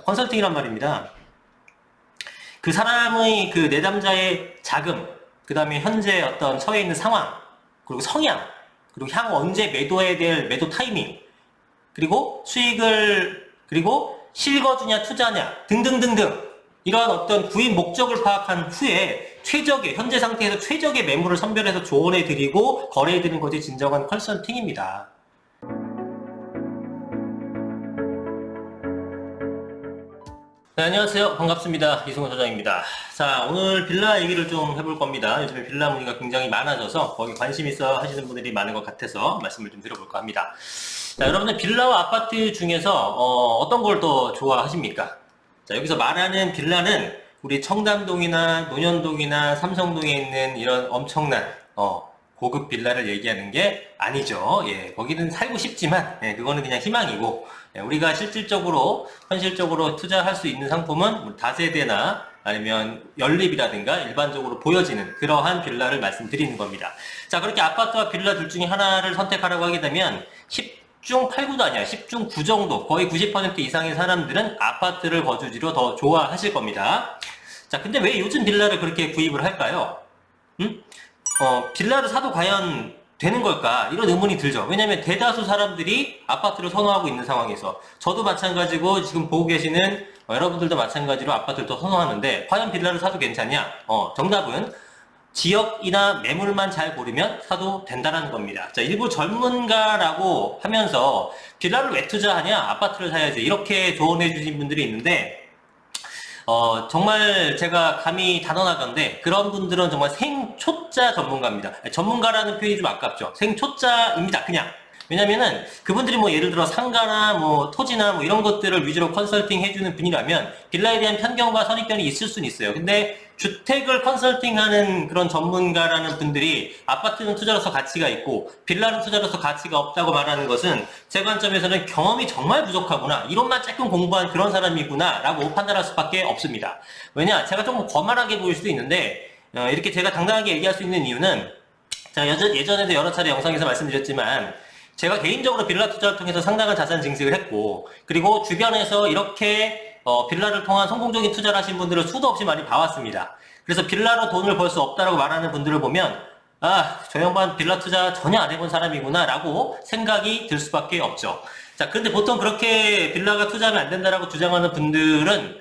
컨설팅이란 말입니다. 그 사람의 그 내담자의 자금, 그 다음에 현재 어떤 처해 있는 상황, 그리고 성향, 그리고 향후 언제 매도해야 될 매도 타이밍, 그리고 수익을, 그리고 실거주냐 투자냐 등등등등 이러한 어떤 구입 목적을 파악한 후에 최적의, 현재 상태에서 최적의 매물을 선별해서 조언해드리고 거래해드리는 것이 진정한 컨설팅입니다. 네, 안녕하세요. 반갑습니다. 이승훈 소장입니다. 자, 오늘 빌라 얘기를 좀 해볼 겁니다. 요즘에 빌라 문의가 굉장히 많아져서 거기 관심 있어 하시는 분들이 많은 것 같아서 말씀을 좀 드려볼까 합니다. 자, 여러분들 빌라와 아파트 중에서 어떤 걸 더 좋아하십니까? 자, 여기서 말하는 빌라는 우리 청담동이나 논현동이나 삼성동에 있는 이런 엄청난 고급 빌라를 얘기하는 게 아니죠. 예, 거기는 살고 싶지만 그거는 그냥 희망이고, 우리가 실질적으로 현실적으로 투자할 수 있는 상품은 다세대나 아니면 연립이라든가 일반적으로 보여지는 그러한 빌라를 말씀드리는 겁니다. 자, 그렇게 아파트와 빌라 둘 중에 하나를 선택하라고 하게 되면 10중 8구도 아니야. 10중 9 정도, 거의 90% 이상의 사람들은 아파트를 거주지로 더 좋아하실 겁니다. 자, 근데 왜 요즘 빌라를 그렇게 구입을 할까요? 빌라를 사도 과연 되는 걸까? 이런 의문이 들죠. 왜냐면 대다수 사람들이 아파트를 선호하고 있는 상황에서, 저도 마찬가지고 지금 보고 계시는 여러분들도 마찬가지로 아파트를 더 선호하는데, 과연 빌라를 사도 괜찮냐? 정답은 지역이나 매물만 잘 고르면 사도 된다는 겁니다. 자, 일부 전문가라고 하면서 빌라를 왜 투자하냐? 아파트를 사야지. 이렇게 조언해 주신 분들이 있는데, 정말 제가 감히 단언하건데 그런 분들은 정말 생초짜 전문가입니다. 전문가라는 표현이 좀 아깝죠. 생초짜입니다. 그냥. 왜냐면은 그분들이 뭐 예를 들어 상가나 뭐 토지나 뭐 이런 것들을 위주로 컨설팅 해주는 분이라면 빌라에 대한 편견과 선입견이 있을 수는 있어요. 근데 주택을 컨설팅하는 그런 전문가라는 분들이 아파트는 투자로서 가치가 있고 빌라는 투자로서 가치가 없다고 말하는 것은 제 관점에서는 경험이 정말 부족하구나, 이론만 조금 공부한 그런 사람이구나 라고 판단할 수밖에 없습니다. 왜냐, 제가 조금 거만하게 보일 수도 있는데 이렇게 제가 당당하게 얘기할 수 있는 이유는, 제가 예전에도 여러 차례 영상에서 말씀드렸지만 제가 개인적으로 빌라 투자를 통해서 상당한 자산 증식을 했고, 그리고 주변에서 이렇게 빌라를 통한 성공적인 투자를 하신 분들을 수도 없이 많이 봐왔습니다. 그래서 빌라로 돈을 벌 수 없다라고 말하는 분들을 보면 저 양반 빌라 투자 전혀 안 해본 사람이구나 라고 생각이 들 수밖에 없죠. 자, 그런데 보통 그렇게 빌라가 투자하면 안 된다라고 주장하는 분들은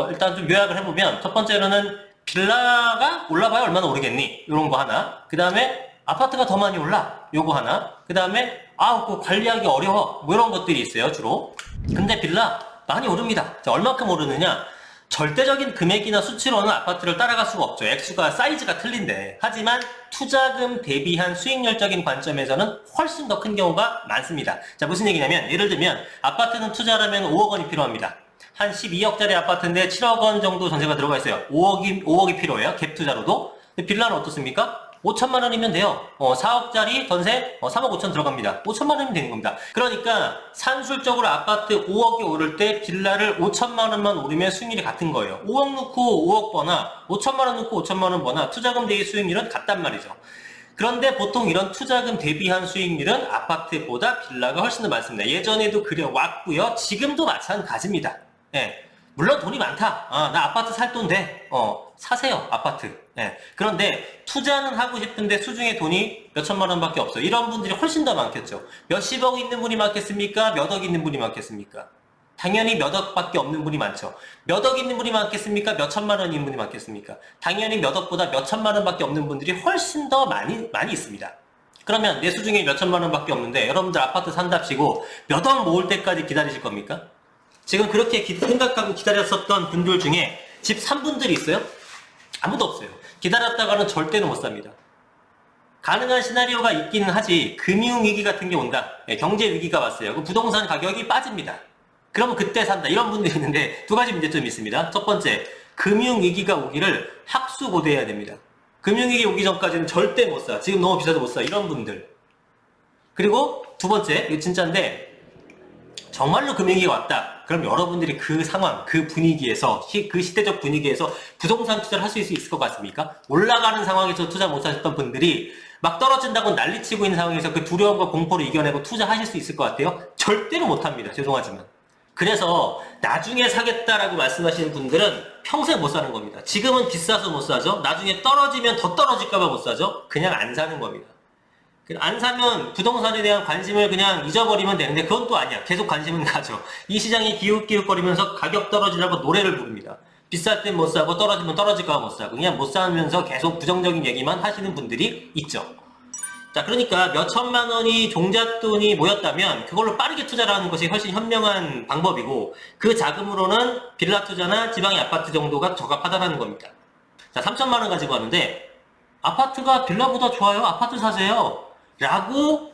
일단 좀 요약을 해보면, 첫 번째로는 빌라가 올라봐야 얼마나 오르겠니? 이런 거 하나. 그 다음에 아파트가 더 많이 올라, 요거 하나. 그 다음에 그거 관리하기 어려워, 뭐 이런 것들이 있어요, 주로. 근데 빌라 많이 오릅니다. 자, 얼마큼 오르느냐? 절대적인 금액이나 수치로는 아파트를 따라갈 수가 없죠. 액수가, 사이즈가 틀린데. 하지만 투자금 대비한 수익률적인 관점에서는 훨씬 더 큰 경우가 많습니다. 자, 무슨 얘기냐면, 예를 들면 아파트는 투자라면 5억 원이 필요합니다. 한 12억짜리 아파트인데 7억 원 정도 전세가 들어가 있어요. 5억이 필요해요, 갭 투자로도. 근데 빌라는 어떻습니까? 5천만 원이면 돼요. 4억짜리 전세 3억 5천 들어갑니다. 5천만 원이면 되는 겁니다. 그러니까 산술적으로 아파트 5억이 오를 때 빌라를 5천만 원만 오르면 수익률이 같은 거예요. 5억 넣고 5억 버나 5천만 원 넣고 5천만 원 버나 투자금 대비 수익률은 같단 말이죠. 그런데 보통 이런 투자금 대비한 수익률은 아파트보다 빌라가 훨씬 더 많습니다. 예전에도 그래 왔고요. 지금도 마찬가지입니다. 예. 물론 돈이 많다. 나 아파트 살 돈 돼. 사세요, 아파트. 예. 그런데 투자는 하고 싶은데 수중에 돈이 몇 천만 원밖에 없어요. 이런 분들이 훨씬 더 많겠죠. 몇십억 있는 분이 많겠습니까? 몇 억 있는 분이 많겠습니까? 당연히 몇 억밖에 없는 분이 많죠. 몇 억 있는 분이 많겠습니까? 몇 천만 원 있는 분이 많겠습니까? 당연히 몇 억보다 몇 천만 원밖에 없는 분들이 훨씬 더 많이 있습니다. 그러면 내 수중에 몇 천만 원밖에 없는데 여러분들 아파트 산답시고 몇 억 모을 때까지 기다리실 겁니까? 지금 그렇게 생각하고 기다렸었던 분들 중에 집 산 분들이 있어요? 아무도 없어요. 기다렸다가는 절대로 못 삽니다. 가능한 시나리오가 있기는 하지, 금융위기 같은 게 온다. 경제위기가 왔어요. 그 부동산 가격이 빠집니다. 그러면 그때 산다. 이런 분들이 있는데 두 가지 문제점이 있습니다. 첫 번째, 금융위기가 오기를 학수고대해야 됩니다. 금융위기 오기 전까지는 절대 못 사. 지금 너무 비싸도 못 사. 이런 분들. 그리고 두 번째, 이거 진짜인데, 정말로 금융위기가 왔다. 그럼 여러분들이 그 상황, 그 분위기에서, 그 시대적 분위기에서 부동산 투자를 하실 수 있을 것 같습니까? 올라가는 상황에서 투자 못 하셨던 분들이 막 떨어진다고 난리치고 있는 상황에서 그 두려움과 공포를 이겨내고 투자하실 수 있을 것 같아요? 절대로 못 합니다. 죄송하지만. 그래서 나중에 사겠다라고 말씀하시는 분들은 평생 못 사는 겁니다. 지금은 비싸서 못 사죠. 나중에 떨어지면 더 떨어질까봐 못 사죠. 그냥 안 사는 겁니다. 안 사면 부동산에 대한 관심을 그냥 잊어버리면 되는데 그건 또 아니야. 계속 관심은 가죠. 이 시장이 기웃기웃거리면서 가격 떨어지라고 노래를 부릅니다. 비쌀 땐 못 사고 떨어지면 떨어질까 봐 못 사고 그냥 못 사면서 계속 부정적인 얘기만 하시는 분들이 있죠. 자, 그러니까 몇 천만 원이 종잣돈이 모였다면 그걸로 빠르게 투자를 하는 것이 훨씬 현명한 방법이고 그 자금으로는 빌라 투자나 지방의 아파트 정도가 적합하다는 겁니다. 자, 3천만 원 가지고 왔는데 아파트가 빌라보다 좋아요. 아파트 사세요. 라고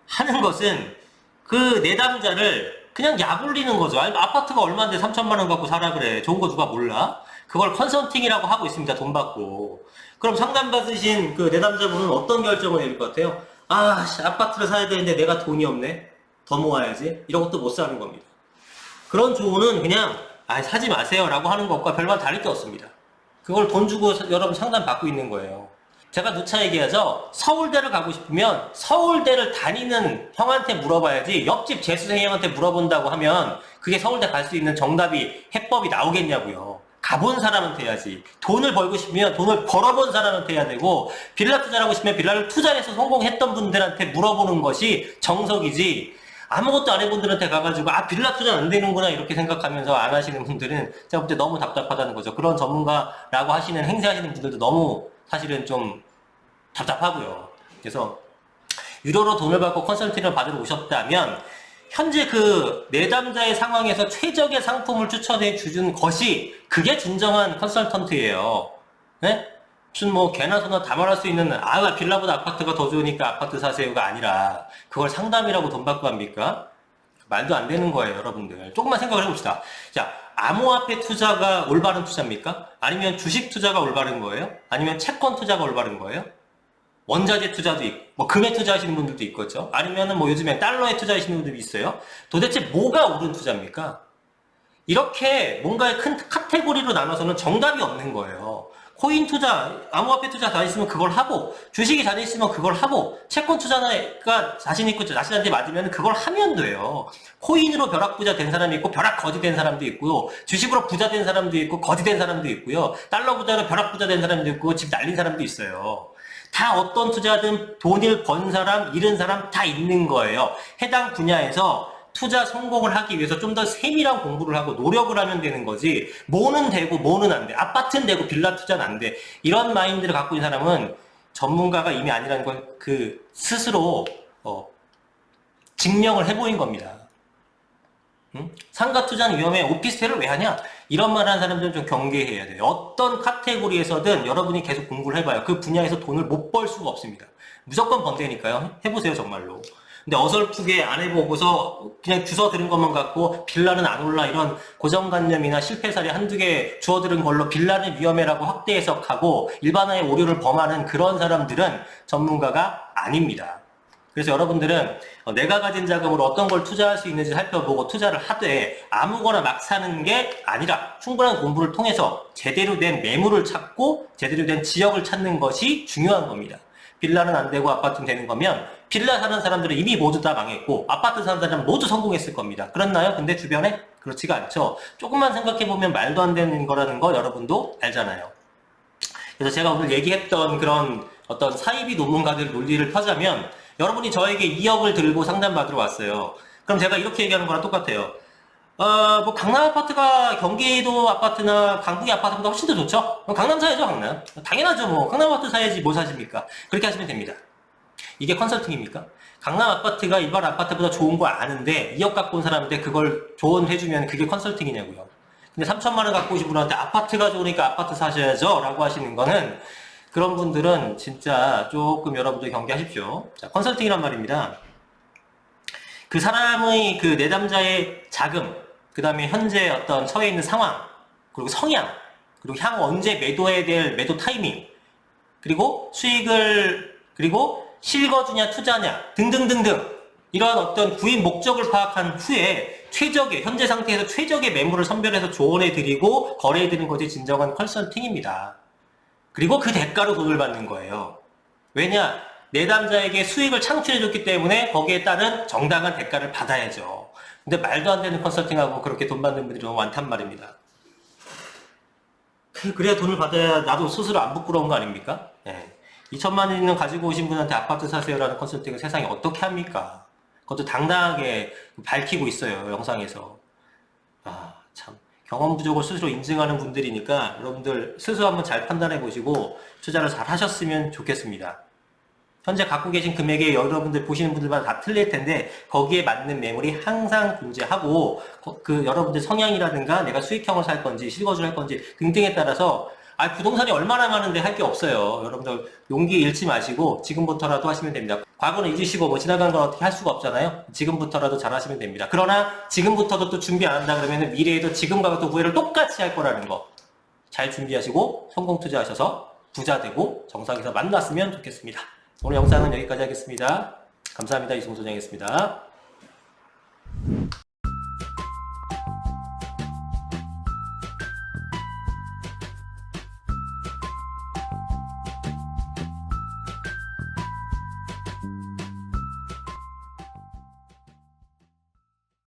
하는 것은 그 내담자를 그냥 약올리는 거죠. 아니, 아파트가 얼마인데 3천만 원 갖고 사라 그래. 좋은 거 누가 몰라? 그걸 컨설팅이라고 하고 있습니다. 돈 받고. 그럼 상담받으신 그 내담자분은 어떤 결정을 내릴 것 같아요? 아, 아파트를 사야 되는데 내가 돈이 없네. 더 모아야지. 이런 것도 못 사는 겁니다. 그런 조언은 그냥 사지 마세요 라고 하는 것과 별반 다를 게 없습니다. 그걸 돈 주고 여러분 상담 받고 있는 거예요. 제가 누차 얘기하죠. 서울대를 가고 싶으면 서울대를 다니는 형한테 물어봐야지 옆집 재수생 형한테 물어본다고 하면 그게 서울대 갈 수 있는 정답이 해법이 나오겠냐고요. 가본 사람한테 해야지. 돈을 벌고 싶으면 돈을 벌어본 사람한테 해야 되고 빌라 투자를 하고 싶으면 빌라를 투자해서 성공했던 분들한테 물어보는 것이 정석이지 아무것도 안 해본 분들한테 가가지고 빌라 투자 안 되는구나 이렇게 생각하면서 안 하시는 분들은 제가 볼 때 너무 답답하다는 거죠. 그런 전문가라고 하시는 행세하시는 분들도 너무 사실은 좀 답답하고요. 그래서 유료로 돈을 받고 컨설팅을 받으러 오셨다면 현재 그 내담자의 상황에서 최적의 상품을 추천해 주는 것이 그게 진정한 컨설턴트예요. 네? 무슨 뭐 개나 소나 다 말할 수 있는 빌라보다 아파트가 더 좋으니까 아파트 사세요가 아니라 그걸 상담이라고 돈 받고 합니까? 말도 안 되는 거예요, 여러분들. 조금만 생각을 해봅시다. 자, 암호화폐 투자가 올바른 투자입니까? 아니면 주식 투자가 올바른 거예요? 아니면 채권 투자가 올바른 거예요? 원자재 투자도 있고, 뭐 금에 투자하시는 분들도 있겠죠. 아니면은 뭐 요즘에 달러에 투자하시는 분들이 있어요. 도대체 뭐가 옳은 투자입니까? 이렇게 뭔가의 큰 카테고리로 나눠서는 정답이 없는 거예요. 코인 투자, 암호화폐 투자 다 있으면 그걸 하고, 주식이 잘 있으면 그걸 하고, 채권 투자가 자신 있고 자신한테 맞으면 그걸 하면 돼요. 코인으로 벼락 부자 된 사람이 있고, 벼락 거지 된 사람도 있고요. 주식으로 부자 된 사람도 있고, 거지 된 사람도 있고요. 달러 부자로 벼락 부자 된 사람도 있고, 집 날린 사람도 있어요. 다 어떤 투자든 돈을 번 사람, 잃은 사람 다 있는 거예요. 해당 분야에서 투자 성공을 하기 위해서 좀 더 세밀한 공부를 하고 노력을 하면 되는 거지 뭐는 되고 뭐는 안 돼. 아파트는 되고 빌라 투자는 안 돼. 이런 마인드를 갖고 있는 사람은 전문가가 이미 아니라는 걸 그 스스로 증명을 해보인 겁니다. 상가 투자는 위험해. 오피스텔을 왜 하냐? 이런 말 하는 사람들은 좀 경계해야 돼요. 어떤 카테고리에서든 여러분이 계속 공부를 해봐요. 그 분야에서 돈을 못 벌 수가 없습니다. 무조건 번다니까요. 해보세요, 정말로. 근데 어설프게 안 해보고서 그냥 주워 들은 것만 갖고 빌라는 안 올라 이런 고정관념이나 실패 사례 한두 개 주워 들은 걸로 빌라는 위험해라고 확대 해석하고 일반화의 오류를 범하는 그런 사람들은 전문가가 아닙니다. 그래서 여러분들은 내가 가진 자금으로 어떤 걸 투자할 수 있는지 살펴보고 투자를 하되 아무거나 막 사는 게 아니라 충분한 공부를 통해서 제대로 된 매물을 찾고 제대로 된 지역을 찾는 것이 중요한 겁니다. 빌라는 안 되고 아파트는 되는 거면 빌라 사는 사람들은 이미 모두 다 망했고 아파트 사는 사람은 모두 성공했을 겁니다. 그렇나요? 근데 주변에 그렇지가 않죠. 조금만 생각해보면 말도 안 되는 거라는 거 여러분도 알잖아요. 그래서 제가 오늘 얘기했던 그런 어떤 사이비 논문가들 논리를 펴자면 여러분이 저에게 2억을 들고 상담받으러 왔어요. 그럼 제가 이렇게 얘기하는 거랑 똑같아요. 뭐 강남 아파트가 경기도 아파트나 강북의 아파트보다 훨씬 더 좋죠? 강남 사야죠, 강남. 당연하죠, 뭐. 강남 아파트 사야지 뭐 사십니까? 그렇게 하시면 됩니다. 이게 컨설팅입니까? 강남 아파트가 일반 아파트보다 좋은 거 아는데 2억 갖고 온 사람한테 그걸 조언해주면 그게 컨설팅이냐고요. 근데 3천만 원 갖고 오신 분한테 아파트가 좋으니까 아파트 사셔야죠 라고 하시는 거는 그런 분들은 진짜 조금 여러분들 경계하십시오. 자, 컨설팅이란 말입니다. 그 사람의 그 내담자의 자금, 그 다음에 현재 어떤 처해 있는 상황, 그리고 성향, 그리고 향후 언제 매도해야 될 매도 타이밍, 그리고 수익을, 그리고 실거주냐 투자냐 등등등등 이러한 어떤 구입 목적을 파악한 후에 최적의, 현재 상태에서 최적의 매물을 선별해서 조언해드리고 거래해드리는 것이 진정한 컨설팅입니다. 그리고 그 대가로 돈을 받는 거예요. 왜냐? 내담자에게 수익을 창출해줬기 때문에 거기에 따른 정당한 대가를 받아야죠. 근데 말도 안 되는 컨설팅하고 그렇게 돈 받는 분들이 너무 많단 말입니다. 그래야 돈을 받아야 나도 스스로 안 부끄러운 거 아닙니까? 예. 2천만 원이면 가지고 오신 분한테 아파트 사세요라는 컨설팅을 세상에 어떻게 합니까? 그것도 당당하게 밝히고 있어요, 영상에서. 아, 참. 경험 부족을 스스로 인증하는 분들이니까 여러분들 스스로 한번 잘 판단해 보시고 투자를 잘 하셨으면 좋겠습니다. 현재 갖고 계신 금액이 여러분들 보시는 분들마다 다 틀릴 텐데 거기에 맞는 매물이 항상 존재하고 그 여러분들 성향이라든가 내가 수익형을 살 건지 실거주를 할 건지 등등에 따라서 부동산이 얼마나 많은데 할 게 없어요. 여러분들 용기 잃지 마시고 지금부터라도 하시면 됩니다. 과거는 잊으시고 뭐 지나간 건 어떻게 할 수가 없잖아요. 지금부터라도 잘 하시면 됩니다. 그러나 지금부터도 또 준비 안 한다 그러면 미래에도 지금과 또 후회를 똑같이 할 거라는 거 잘 준비하시고 성공 투자하셔서 부자 되고 정상에서 만났으면 좋겠습니다. 오늘 영상은 여기까지 하겠습니다. 감사합니다. 이승우 소장이었습니다.